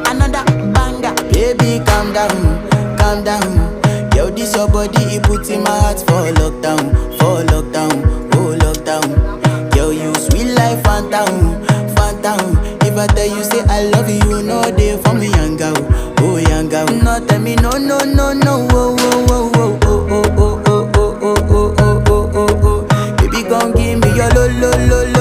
another banger. Baby, calm down, calm down. Yo, this your body, it puts in my heart for lockdown, oh lockdown. Yo, you sweet life, phantom, phantom. If I tell you say I love you, you know they for me, young girl, oh young girl. No, tell me no, no, no, no, oh, oh, oh, oh, oh, oh, oh, oh, oh, oh, oh, oh, oh, oh. Baby, gon' give me your lo, lo, lo, lo.